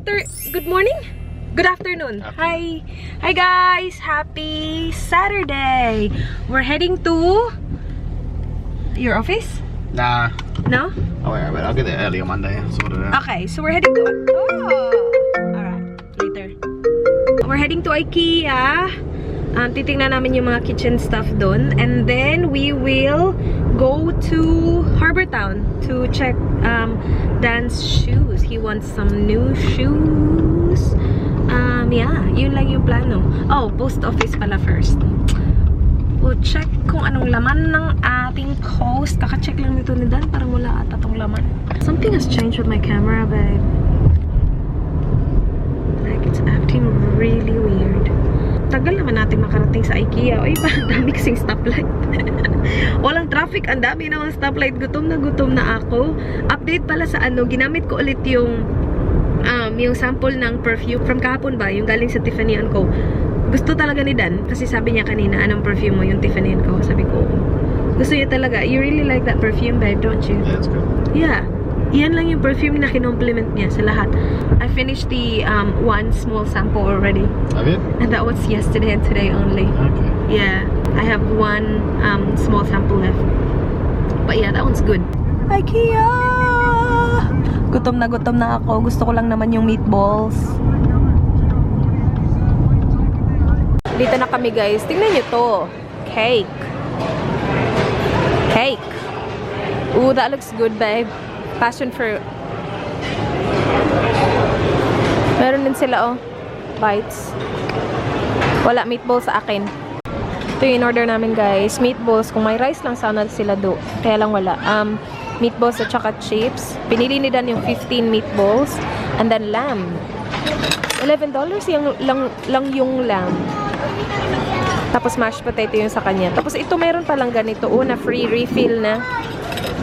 Good morning? Good afternoon. Hi. Hi guys. Happy Saturday. We're heading to your office? Nah. No? Oh, wait, I'll get there early on Monday. Sort it out. Okay, so we're heading to alright, later. We're heading to IKEA. Titingnan namin yung mga kitchen stuff doon. And then we will go to Harbour Town to check Dan's shoes. He wants some new shoes. Yeah, yun lang yung plano. Oh, post office pala first. We'll check kung anong laman ng ating post. Kaka-check lang nito ni Dan. Parang wala ata tong laman. Something has changed with my camera, babe. Like, it's acting really weird. Tagal naman natin makarating sa IKEA. Ay, parang dami kasing stoplight. Walang traffic. Ang dami naman stoplight. Gutom na ako. Update pala sa ano. Ginamit ko ulit yung sample ng perfume. From kahapon ba? Yung galing sa Tiffany & Co. Gusto talaga ni Dan. Kasi sabi niya kanina, anong perfume mo? Yung Tiffany & Co. Sabi ko, gusto niya talaga. You really like that perfume, babe, don't you? Yeah, it's good. Yeah. Iyan lang yung perfume na kinompliment niya sa lahat. I finished the one small sample already. Have you? And that was yesterday and today only. Okay. Yeah. I have one small sample left. But yeah, that one's good. IKEA! Gutom na ako. Gusto ko lang naman yung meatballs. Dito na kami, guys. Tingnan nyo to. Cake. Cake. Ooh, that looks good, babe. Passion fruit. Meron din sila, oh. Bites. Wala meatballs sa akin. Ito yung in-order namin, guys. Meatballs. Kung may rice lang, sana sila do. Kaya lang wala. Meatballs at saka chips. Pinili ni Dan yung 15 meatballs. And then lamb. $11 yung lang yung lamb. Tapos mashed potato yung sa kanya. Tapos ito meron palang ganito. Na free refill na.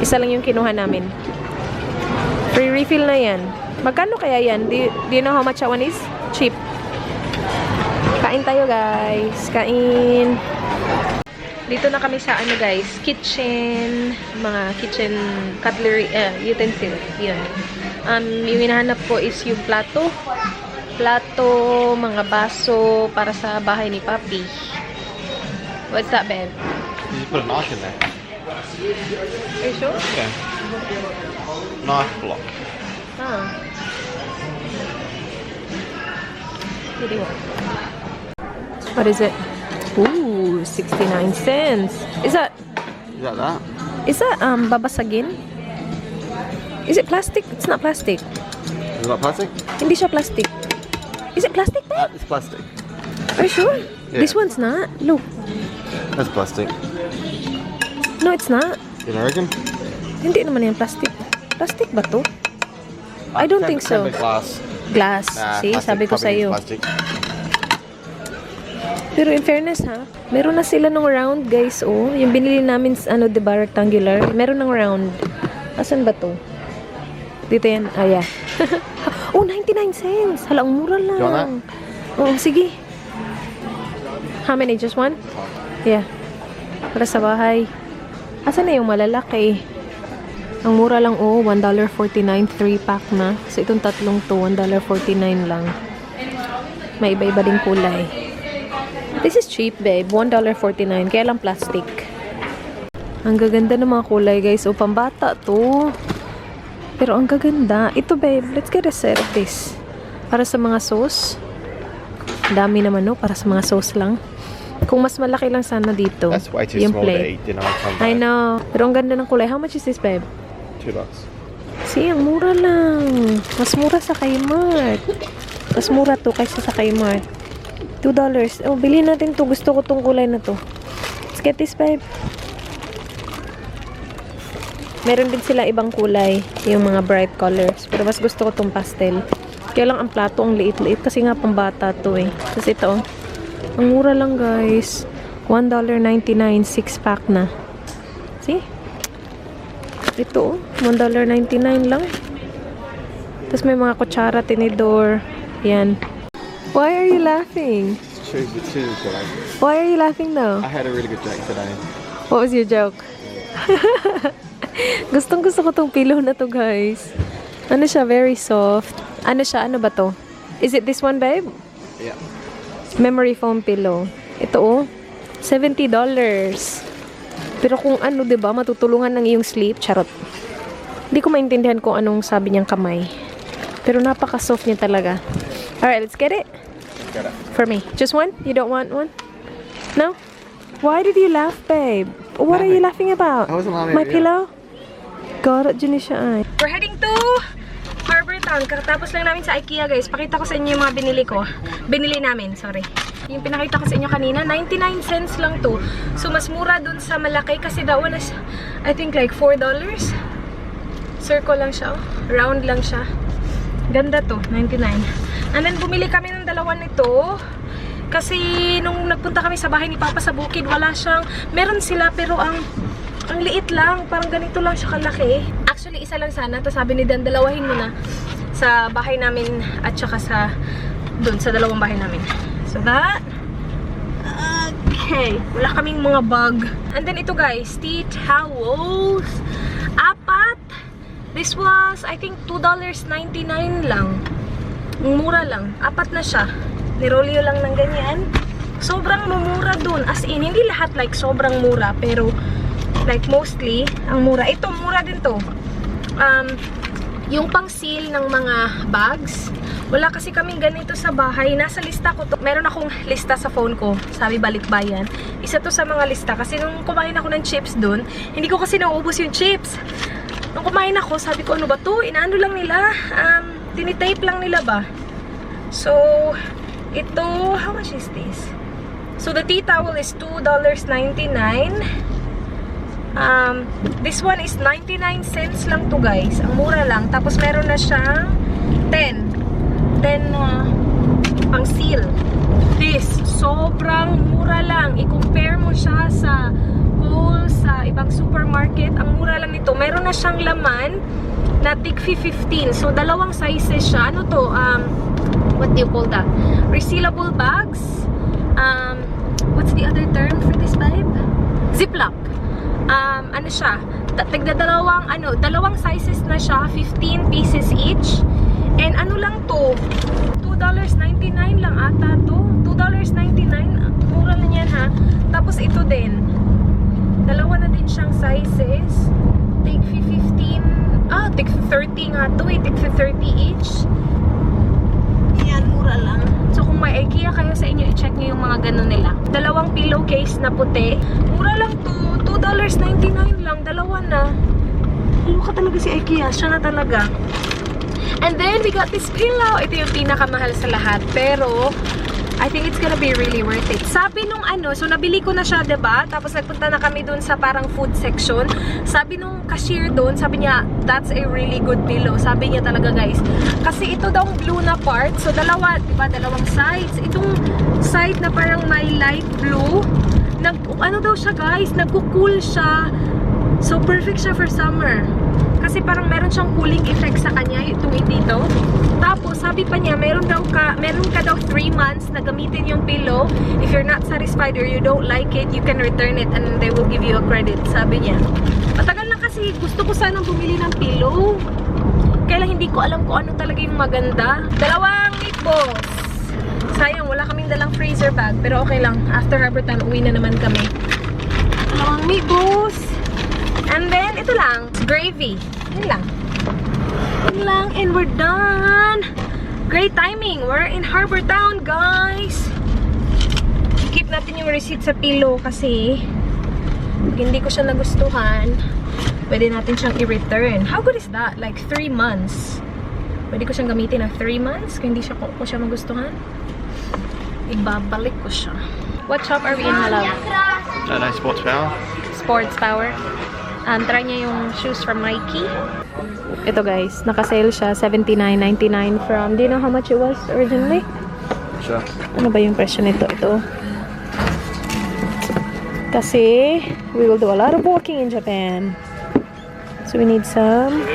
Isa lang yung kinuha namin. Free refill na yan. Magkano kaya yan? Do you know how much that one is? Cheap. Kain tayo, guys. Kain. Dito na kami sa ano, guys, kitchen, mga kitchen cutlery, utensil. Yun. Yung hinahanap ko is yung plato, mga baso para sa bahay ni Papi. What's that, babe? You put a knife in there. Are you sure? Yeah. Knife block. What is it? Ooh, 69 cents. Is that that? babasagin? Is it plastic? It's not plastic. Is it not plastic? Hindi siya plastic. Is it plastic, babe? It's plastic. Are you sure? Yeah. This one's not. Look. That's plastic. No, it's not. You reckon? Hindi naman yan plastic. Plastic ba to? I don't think so. Glass. Glass. Nah, See, plastic, sabi ko probably sa'yo. plastic. Pero in fairness, ha, meron na sila ng round, guys, oh. Yung binili namin, ano, diba, rectangular. Meron ng round. Asan ba to? Dito yan. Ah, yeah. Oh, 99 cents. Hala, ang mura lang. You want that? Oo, sige. How many? Just one? Yeah. Para sa bahay. Asan na yung malalaki? Ang mura lang, oh. $1.49, 3-pack na. So, itong tatlong to, $1.49 lang. May iba-iba ding kulay. This is cheap, babe. $1.49. Kaya lang plastic. Ang gaganda ng mga kulay, guys. O, pambata to. Pero ang gaganda. Ito, babe. Let's get a set of this. Para sa mga sauce. Dami naman, no? Para sa mga sauce lang. Kung mas malaki lang sana dito. That's way too yung small plate. to eat dinner. I know. Pero ang ganda ng kulay. How much is this, babe? $2. See, ang mura lang. Mas mura sa Kmart. Mas mura to kaysa sa Kmart. $2. Oh, bilhin natin to. Gusto ko tong kulay na to. Let's get this, babe. Meron din sila ibang kulay. Yung mga bright colors. Pero mas gusto ko tong pastel. Kaya lang ang plato ang liit-liit. Kasi nga pambata to eh. Kasi ito, oh. Ang mura lang, guys. $1.99. 6-pack na. See? Ito, oh. $1.99 lang. Tapos may mga kutsara, tinidor. Yan. Why are you laughing? Choose today. Why are you laughing though? I had a really good joke today. What was your joke? Gustong gusto ko tong pillow na to, guys. Ano siya, very soft. Ano siya? Ano ba to? Is it this one, babe? Yeah. Memory foam pillow. Ito oh. $70. Pero kung ano, 'di ba, matutulungan ng iyong sleep, charot. Hindi ko maintindihan kung anong sabi niyang kamay. Pero napaka-soft niya talaga. Alright, let's get it. Get it. For me. Just one? You don't want one? No? Why did you laugh, babe? What are you laughing about? I wasn't laughing My at you. pillow? God, dyan siya ay. We're heading to Harbor Town. Kakatapos lang namin sa IKEA, guys. Pakita ko sa inyo yung mga binili ko. Binili namin, sorry. Yung pinakita ko sa inyo kanina, 99 cents lang to. So, mas mura dun sa malaki kasi that one is, I think like $4. Circle lang siya, oh. Round lang siya. Ganda to, 99. And then, bumili kami ng dalawa nito. Kasi, nung nagpunta kami sa bahay ni Papa sa bukid, wala siyang, meron sila, pero ang liit lang. Parang ganito lang siya kalaki. Actually, isa lang sana. Tapos sabi ni Dan, dalawahin mo na sa bahay namin at saka sa, dun, sa dalawang bahay namin. So that, okay. Wala kaming mga bag. And then ito guys, tea towels. Apat. This was, I think, $2.99 lang. Mura lang. Apat na siya. Nirolyo lang ng ganyan. Sobrang mumura dun. As in, hindi lahat like sobrang mura. Pero, like mostly, ang mura. Ito, mura din to. Yung pang-seal ng mga bags. Wala kasi kaming ganito sa bahay. Nasa lista ko to. Meron akong lista sa phone ko. Sabi balikbayan. Isa to sa mga lista. Kasi nung kumain ako ng chips dun, hindi ko kasi nauubos yung chips. Nung kumain ako, sabi ko, ano ba to? Inaano lang nila. Tinitape lang nila ba? So, ito, how much is this? So, the tea towel is $2.99. This one is 99 cents lang to guys. Ang mura lang. Tapos meron na siyang 10 pang seal. This, sobrang mura lang. I-compare mo siya sa Kohl's, sa ibang supermarket. Ang mura lang nito. Meron na siyang laman na tig 15. So, dalawang sizes siya. Ano to? What do you call that? Resealable bags. What's the other term for this vibe? Ziploc. Ano siya? Dalawang sizes na siya. 15 pieces each. And ano lang to? $2.99 lang ata to. $2.99. Mura lang yan ha. Tapos ito din. Dalawa na din siyang sizes. Take 15. Take 30 nga to eh. Take 30 each. Yan, mura lang. So kung may IKEA kayo sa inyo, i-check nyo yung mga ganun nila. Dalawang pillowcase na puti. Mura lang to. $2.99 lang. Dalawa na. Ano ka talaga si IKEA? Siya na talaga. And then, we got this pillow. Ito yung pinakamahal sa lahat. Pero, I think it's gonna be really worth it. Sabi nung so nabili ko na siya, diba? Tapos nagpunta na kami dun sa parang food section. Sabi nung cashier dun, sabi niya, that's a really good pillow. Sabi niya talaga, guys. Kasi ito daw blue na part. So, dalawa, diba? Dalawang sides. Itong side na parang may light blue. Ano daw siya, guys? Nagko-cool siya. So, perfect siya for summer. Kasi parang meron siyang cooling effect sa kanya, itong dito. Tapos, sabi pa niya, meron ka daw 3 months na gamitin yung pillow. If you're not satisfied or you don't like it, you can return it and they will give you a credit, sabi niya. Matagal na kasi gusto ko sanang bumili ng pillow. Kaya lang hindi ko alam kung ano talaga yung maganda. Dalawang meatballs. Sayang, wala kaming dalang freezer bag. Pero okay lang. After Harbor Town, uwi na naman kami. Dalawang meatballs. And then, ito lang. Gravy. Yun lang. Yun lang. And we're done. Great timing. We're in Harbor Town, guys. Keep natin yung receipt sa pillow kasi pag hindi ko siya nagustuhan, pwede natin siyang i-return. How good is that? Like 3 months. Pwede ko siyang gamitin na 3 months kung hindi ko siya magustuhan. Ibabalik ko siya. What shop are we in, my love? No, Sports Power. Sports Power. Try niya yung shoes from Nike. Ito guys, naka-sale siya, $79.99 from, do you know how much it was originally? Sure. Ano ba yung presyo nito? Ito. Kasi, we will do a lot of walking in Japan. So we need some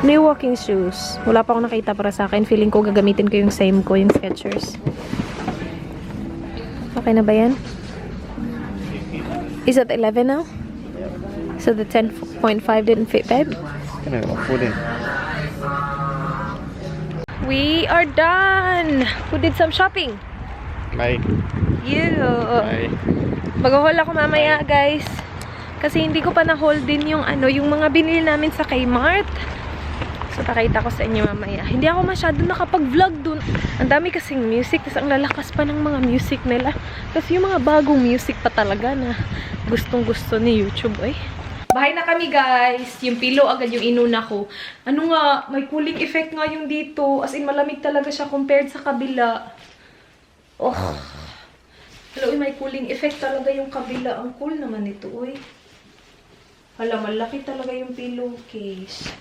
new walking shoes. Wala pa akong nakita para sa akin. Feeling ko gagamitin ko yung same ko, yung Skechers. Okay na ba yan? Is it 11 now? So the 10.5 didn't fit, babe? Can I afford it? We are done! Who did some shopping? May. You! May. Mag-haul ako mamaya, guys. Kasi hindi ko pa na-haul din yung yung mga binili namin sa Kmart. So, pakita ko sa inyo mamaya. Hindi ako masyado nakapag-vlog dun. Ang dami kasing music, tapos ang lalakas pa ng mga music nila. Tapos yung mga bagong music pa talaga na gustong-gusto ni YouTube, eh. Bahay na kami, guys. Yung pillow agad yung inuna ko. Ano nga, may cooling effect nga yung dito. As in, malamig talaga siya compared sa kabila. Oh. Hello, may cooling effect talaga yung kabila. Ang cool naman ito, uy. Hala, malaki talaga yung pillowcase.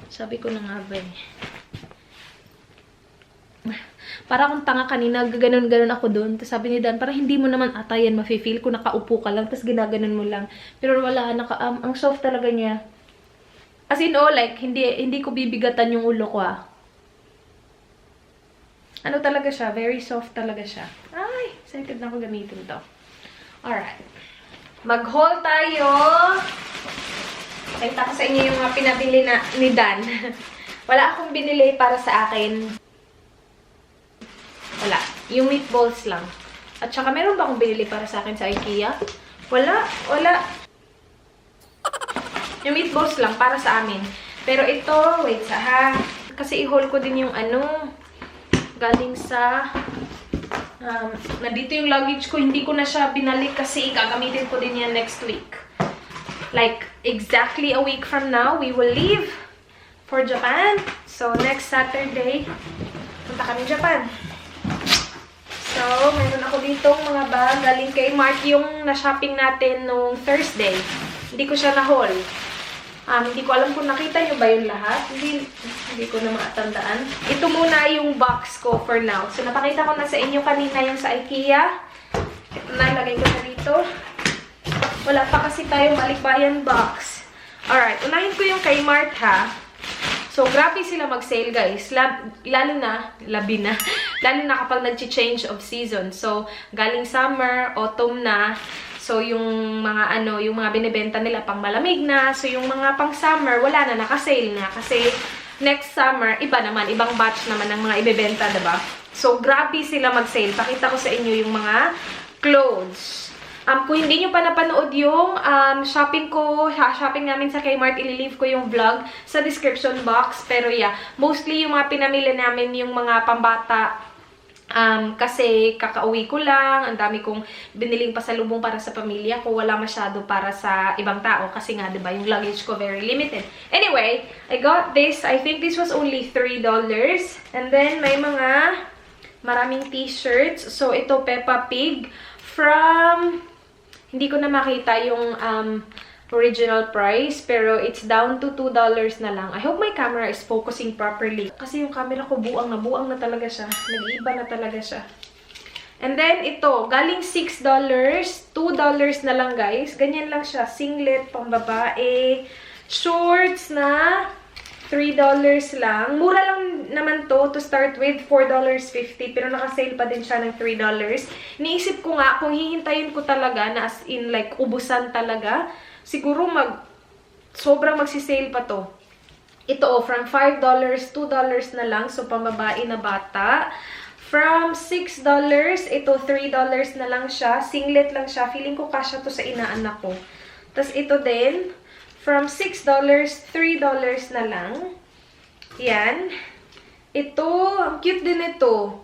Sabi ko na nga ba eh. Para akong tanga kanina, gaganon-ganon ako doon. Tapos sabi ni Dan, parang hindi mo naman ata yan mafe-feel kung nakaupo ka lang, tapos ginaganon mo lang. Pero wala, ang soft talaga niya. As in, like, hindi ko bibigatan yung ulo ko, ah. Ano talaga siya? Very soft talaga siya. Ay, excited na ako gamitin to. Alright. Mag-haul tayo. Pakita ko sa inyo yung mga pinabili ni Dan. Wala akong binili para sa akin. Wala. Yung meatballs lang. At saka meron ba akong binili para sa akin sa IKEA? Wala. Wala. Yung meatballs lang para sa amin. Pero ito, wait ha. Kasi i-haul ko din yung galing sa nandito yung luggage ko. Hindi ko na siya binalik kasi gagamitin ko din yan next week. Like, exactly a week from now, we will leave for Japan. So, next Saturday, punta kami Japan. So, meron ako ditong mga bag. Galing kay Mark yung na-shopping natin nung Thursday. Hindi ko siya na-haul. Hindi ko alam kung nakita nyo ba yung lahat. Hindi ko na matandaan. Ito muna yung box ko for now. So, napakita ko na sa inyo kanina yung sa IKEA. Ito na, lagay ko na dito. Wala pa kasi tayong balikbayan box. Alright, unahin ko yung kay Mart, ha. So, grabe sila mag-sale, guys. Lalo na kapag nag-change of season. So, galing summer, autumn na. So, yung mga yung mga binibenta nila pang malamig na. So, yung mga pang summer, wala na, naka-sale na. Kasi, next summer, iba naman, ibang batch naman ng mga ibebenta, diba? So, grabe sila mag-sale. Pakita ko sa inyo yung mga clothes. Kung hindi nyo pa napanood yung shopping namin sa Kmart, ililive ko yung vlog sa description box. Pero yeah, mostly yung mga pinamili namin yung mga pambata. Kasi kakauwi ko lang, ang dami kong biniling pasalubong para sa pamilya ko, wala masyado para sa ibang tao. Kasi nga, diba, yung luggage ko very limited. Anyway, I got this. I think this was only $3. And then, may mga maraming t-shirts. So, ito, Peppa Pig from... Hindi ko na makita yung original price, pero it's down to $2 na lang. I hope my camera is focusing properly. Kasi yung camera ko buang na talaga siya. Nag-iiba na talaga siya. And then, ito, galing $6, $2 na lang, guys. Ganyan lang siya. Singlet, pambabae, shorts na $3 lang. Mura lang naman to start with, $4.50. Pero naka-sale pa din siya ng $3. Niisip ko nga, kung hihintayin ko talaga na as in like ubusan talaga, siguro sobrang magsisale pa to. Ito from $5, $2 na lang. So, pambabae na bata. From $6, ito $3 na lang siya. Singlet lang siya. Feeling ko kasya to sa inaanak ko. Tapos ito din, from $6, $3 na lang. Yan. Ito, ang cute din ito.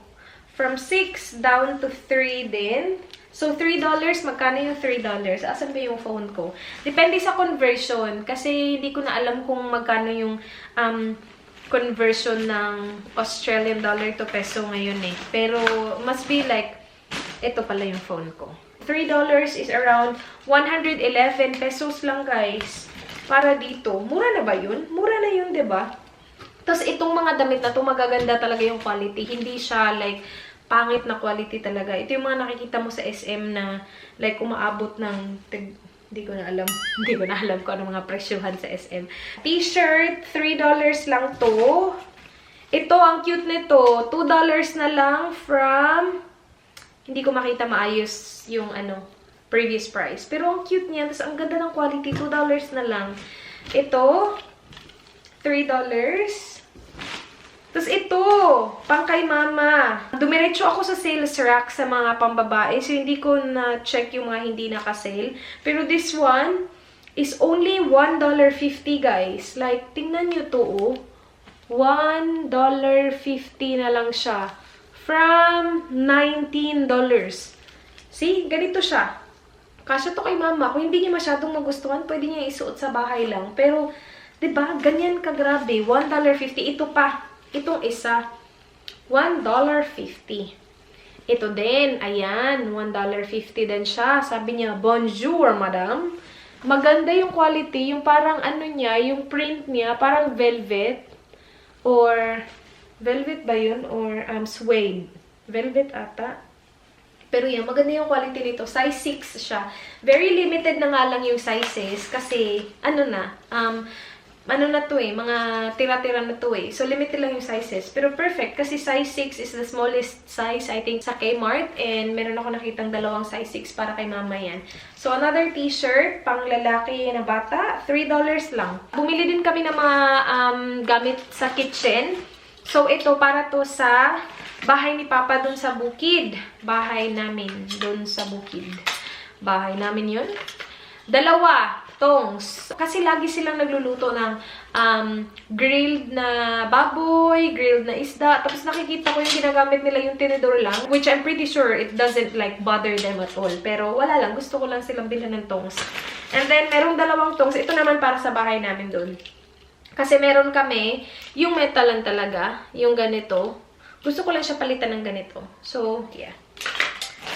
From 6 down to 3 din. So, $3, magkano yung $3? Asan ba yung phone ko? Depende sa conversion. Kasi hindi ko na alam kung magkano yung conversion ng Australian dollar to peso ngayon eh. Pero, must be like, ito pala yung phone ko. $3 is around 111 pesos lang, guys. Para dito. Mura na ba yun? Mura na yun, diba? Tapos, itong mga damit na to magaganda talaga yung quality. Hindi siya, like, pangit na quality talaga. Ito yung mga nakikita mo sa SM na, like, umaabot ng, hindi ko na alam. Hindi ko na alam kung ano mga presyuhan sa SM. T-shirt, $3 lang to. Ito, ang cute nito. $2 na lang from, hindi ko makita maayos yung, previous price. Pero ang cute niya. Tapos ang ganda ng quality. $2 na lang. Ito, $3. Tapos ito, pang kay mama. Dumiretso ako sa sales rack sa mga pambabae. So, hindi ko na-check yung mga hindi naka-sale. Pero this one is only $1.50, guys. Like, tingnan nyo to, oh. $1.50 na lang siya. From $19. See? Ganito siya. Kasya to kay mama. Kung hindi niya masyadong magustuhan, pwede niya isuot sa bahay lang. Pero, diba? Ganyan kagrabe. $1.50. Ito pa. Itong isa, $1.50. Ito din, ayan, $1.50 din siya. Sabi niya, bonjour, madam. Maganda yung quality, yung parang ano niya, yung print niya, parang velvet. Or, velvet ba yun? Or suede. Velvet ata. Pero yan, maganda yung quality nito. Size 6 siya. Very limited na nga lang yung sizes kasi, ano na, ano na to eh, mga tira-tira na to eh. So, limited lang yung sizes. Pero perfect, kasi size 6 is the smallest size, I think, sa Kmart. And meron ako nakitang dalawang size 6 para kay mama yan. So, another t-shirt, pang lalaki na bata, $3 lang. Bumili din kami ng mga gamit sa kitchen. So, ito para to sa bahay ni Papa dun sa bukid. Bahay namin dun sa bukid. Bahay namin yun. Dalawa. Tongs. Kasi lagi silang nagluluto ng grilled na baboy, grilled na isda. Tapos nakikita ko yung ginagamit nila yung tinidor lang. Which I'm pretty sure it doesn't like bother them at all. Pero wala lang. Gusto ko lang silang bilhin ng tongs. And then, merong dalawang tongs. Ito naman para sa bahay namin doon. Kasi meron kami yung metalan talaga. Yung ganito. Gusto ko lang siya palitan ng ganito. So, yeah.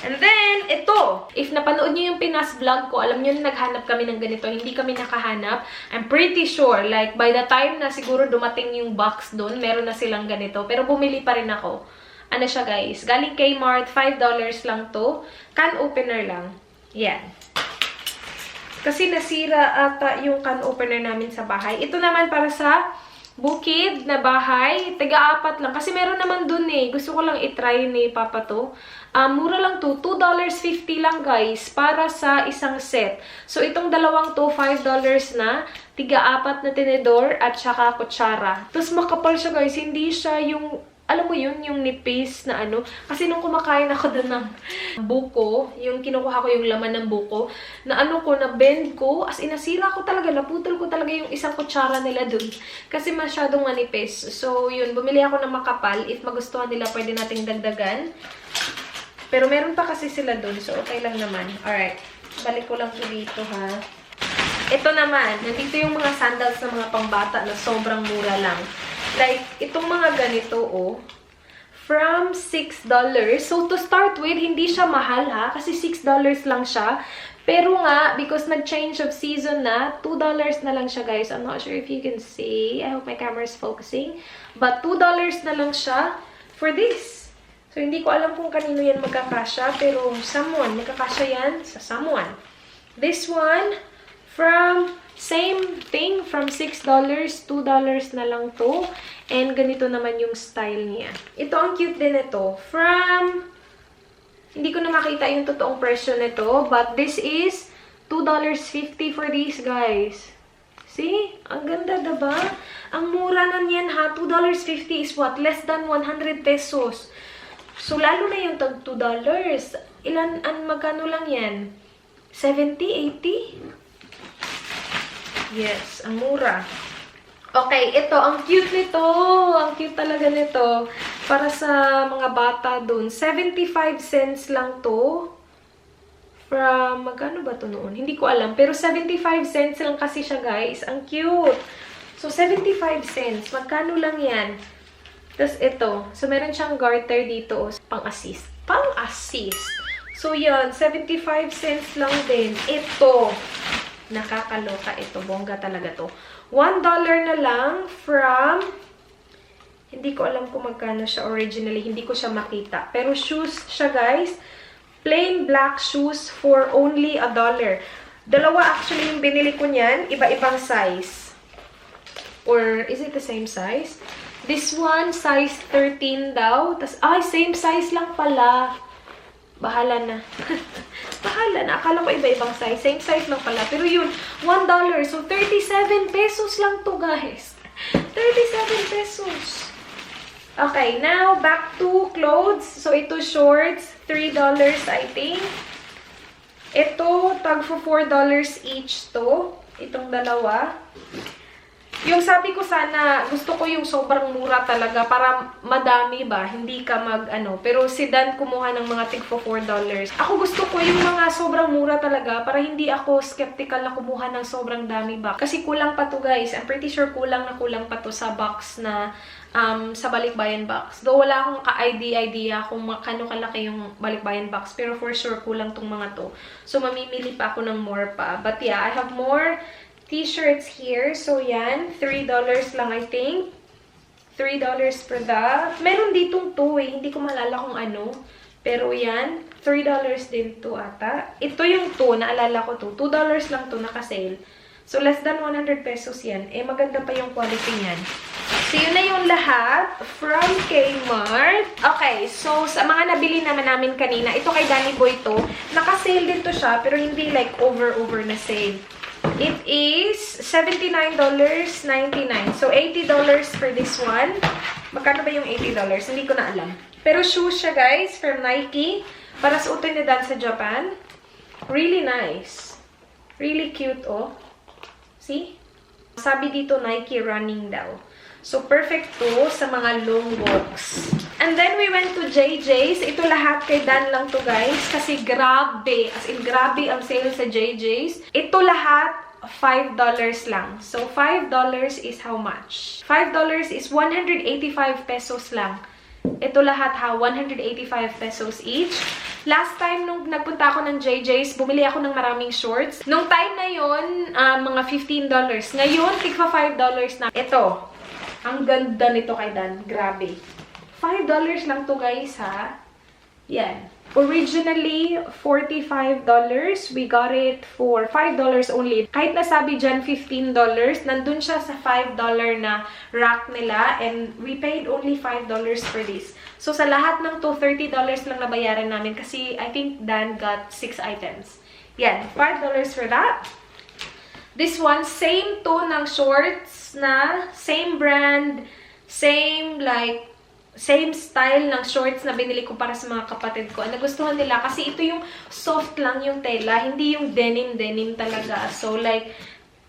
And then, ito. If napanood niyo yung Pinas vlog ko, alam niyo na naghanap kami ng ganito. Hindi kami nakahanap. I'm pretty sure, like, by the time na siguro dumating yung box doon, meron na silang ganito. Pero bumili pa rin ako. Ano siya, guys? Galing Kmart, $5 lang to. Can opener lang. Yan. Kasi nasira ata yung can opener namin sa bahay. Ito naman para sa bukid na bahay. Taga-apat lang. Kasi meron naman dun eh. Gusto ko lang itry ni Papa to. Mura lang to. $2.50 lang, guys. Para sa isang set. So, itong dalawang to, $5 na. Tiga-apat na tinidor at saka kutsara. Tapos, makapal siya, guys. Hindi siya yung, alam mo yun, yung nipis na ano. Kasi nung kumakain ako doon ng buko, yung kinukuha ko yung laman ng buko, na ano ko, na bend ko, as inasira ko talaga, naputol ko talaga yung isang kutsara nila doon. Kasi masyadong manipis. So, yun, bumili ako ng makapal. If magustuhan nila, pwede nating dagdagan. Pero meron pa kasi sila doon, so okay lang naman. Alright, balik ko lang po dito, ha. Ito naman, nandito yung mga sandals ng mga pangbata na sobrang mura lang. Like, itong mga ganito, oh, from $6. So, to start with, hindi siya mahal, ha, kasi $6 lang siya. Pero nga, because nag-change of season na, $2 na lang siya, guys. I'm not sure if you can see. I hope my camera is focusing. But $2 na lang siya for this. So, hindi ko alam kung kanino yan magkakasya, pero someone, magkakasya yan sa someone. This one, from same thing, from $6, $2 na lang to. And ganito naman yung style niya. Ito, ang cute din ito. From, hindi ko na makita yung totoong presyo nito, but this is $2.50 for these, guys. See? Ang ganda, diba? Ang mura na niyan, ha? $2.50 is what? Less than 100 pesos. So, lalo na yung tag $2. Ilan, magkano lang yan? 70, 80? Yes, ang mura. Okay, ito, ang cute nito. Ang cute talaga nito. Para sa mga bata dun. 75 cents lang to. From, magkano ba to noon? Hindi ko alam. Pero 75 cents lang kasi siya, guys. Ang cute. So, 75 cents. Magkano lang yan? Tapos ito. So, meron siyang garter dito. Pang-assist. Pang-assist. So, yan. 75 cents lang din. Ito. Nakakaloka ito. Bongga talaga to. $1 na lang from, hindi ko alam kung magkano siya originally. Hindi ko siya makita. Pero shoes siya, guys. Plain black shoes for only $1. Dalawa actually yung binili ko niyan. Iba-ibang size. Or, is it the same size? This one, size 13 daw. Tas, ay, same size lang pala. Bahala na. Bahala na. Akala ko iba-ibang size. Same size lang pala. Pero yun, $1. So, 37 pesos lang to, guys. 37 pesos. Okay, now back to clothes. So, ito shorts, $3 I think. Ito, tag for $4 each to. Itong dalawa. Yung sabi ko sana, gusto ko yung sobrang mura talaga para madami ba, hindi ka pero si Dan kumuha ng mga tig for $4. Ako gusto ko yung mga sobrang mura talaga para hindi ako skeptical na kumuha ng sobrang dami ba. Kasi kulang pa to guys. I'm pretty sure kulang pa to sa box na sa balikbayan box. Though wala akong ka-idea kung kano kalaki yung balikbayan box. Pero for sure, kulang tong mga to. So, mamimili pa ako ng more pa. But yeah, I have more t-shirts here. So, yan. $3 lang, I think. $3 for that. Meron ditong 2 eh. Hindi ko malala kung ano. Pero yan. $3 din to ata. Ito yung 2. Naalala ko to. $2 lang to. Naka-sale. So, less than 100 pesos yan. Eh, maganda pa yung quality niyan. So, yun na yung lahat from Kmart. Okay, so, sa mga nabili naman namin kanina, ito kay Danny Boy to. Naka-sale din to siya, pero hindi like over na sale. It is $79.99. So, $80 for this one. Magkano ba yung $80? Hindi ko na alam. Pero shoes siya, guys, from Nike. Para suotin ni Dan sa Japan. Really nice. Really cute, oh. See? Sabi dito, Nike running daw. So, perfect to sa mga long walks. And then, we went to JJ's. Ito lahat kay Dan lang to, guys. Kasi grabe. As in, grabe ang sale sa JJ's. Ito lahat, $5 lang. So, $5 is how much? $5 is 185 pesos lang. Ito lahat ha, 185 pesos each. Last time nung nagpunta ako ng JJ's, bumili ako ng maraming shorts. Nung time na yon, mga $15. Ngayon, tigpa $5 na. Ito, ang ganda nito kay Dan. Grabe. $5 lang to guys ha. Yan. Originally, $45. We got it for $5 only. Kahit nasabi dyan $15, nandun siya sa $5 na rack nila. And we paid only $5 for this. So, sa lahat ng to, $30 lang nabayaran namin. Kasi, I think Dan got 6 items. Yan. $5 for that. This one, same to ng shorts na same brand, same style ng shorts na binili ko para sa mga kapatid ko. Nagustuhan nila kasi ito yung soft lang yung tela, hindi yung denim talaga. So like,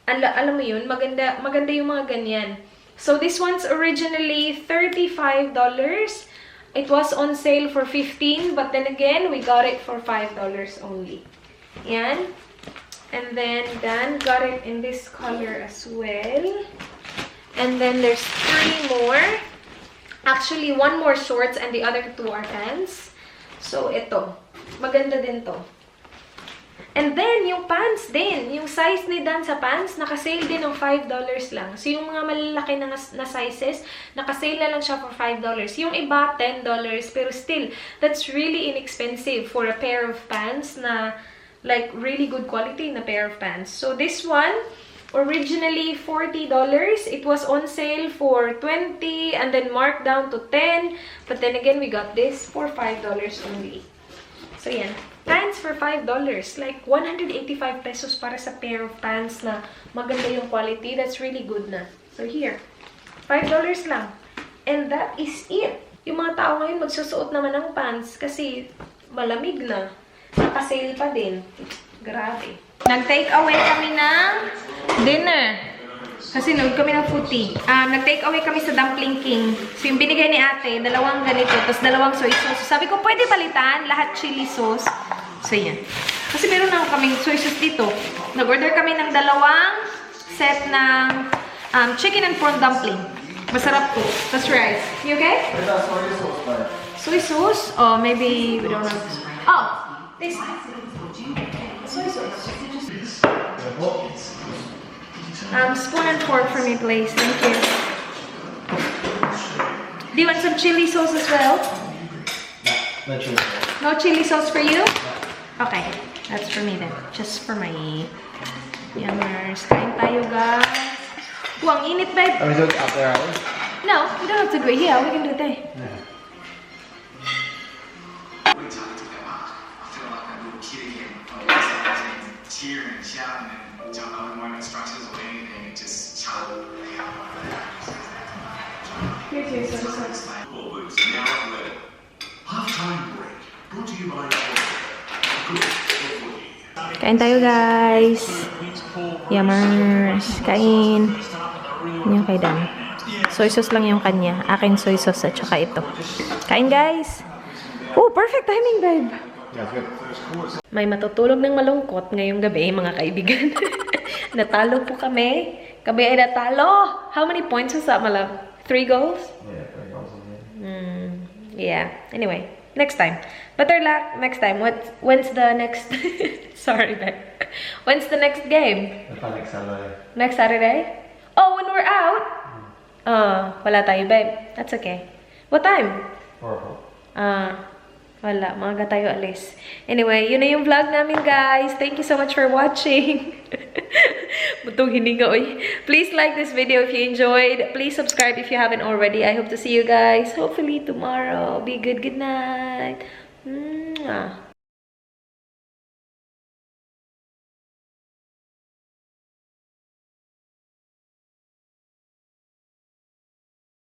alam mo yun, maganda yung mga ganyan. So this one's originally $35. It was on sale for $15, but then again, we got it for $5 only. Yan. And then Dan got it in this color as well. And then there's 3 more. Actually, 1 more shorts and the other 2 are pants. So, ito. Maganda din to. And then, yung pants din. Yung size ni Dan sa pants, nakasale din ng $5 lang. So, yung mga malalaki na sizes, nakasale na lang siya for $5. Yung iba, $10. Pero still, that's really inexpensive for a pair of pants na like really good quality na pair of pants. So, this one, originally $40. It was on sale for $20 and then marked down to $10. But then again, we got this for $5 only. So, yan. Pants for $5. Like, 185 pesos para sa pair of pants na maganda yung quality. That's really good na. So, here. $5 lang. And that is it. Yung mga tao ngayon magsusuot naman ng pants kasi malamig na. Naka-sale pa din. Grabe. Nag-take away kami ng dinner. Kasi nag kami ng footy. Nag-take away kami sa Dumpling King. So, yung binigay ni ate, 2 ganito, tapos 2 soy sauce. So, sabi ko, pwede palitan, lahat chili sauce. So, yan. Kasi meron na kaming soy sauce dito. Nag-order kami ng 2 set ng chicken and prawn dumpling. Masarap to. Tapos rice. You okay? Soy sauce? Oh, maybe we don't have this. Oh, this. Soy sauce. Spoon and fork for me, please. Thank you. Do you want some chili sauce as well? No chili sauce. No chili sauce for you? Okay. That's for me then. Just for my yummers. Kain tayo, guys. Ang init, babe. Are we doing it up there, are we? No, we don't have to go. Yeah, we can do it there. Yeah. Here's your soy sauce. Kain tayo, guys. Yummers. Kain. Yung kay Dan. Soy sauce lang yung kanya. Akin soy sauce at saka ito. Kain, guys. Oh, perfect timing, babe. Yeah, good. May matutulog ng malungkot ngayong gabi, mga kaibigan. Natalo po kami. Kami ay natalo. How many points was that, Malab? 3 goals? Yeah, very awesome. Yeah. Anyway, next time. Better luck next time. When's the next... Sorry, babe. When's the next game? Next Saturday. Next Saturday? Oh, when we're out? Wala tayo, babe. That's okay. What time? 4 o'clock. Wala. Maaga tayo alis. Anyway, yun na yung vlog namin, guys. Thank you so much for watching. Butong hininga, oy. Please like this video if you enjoyed. Please subscribe if you haven't already. I hope to see you guys hopefully tomorrow. Be good. Good night. Mwah.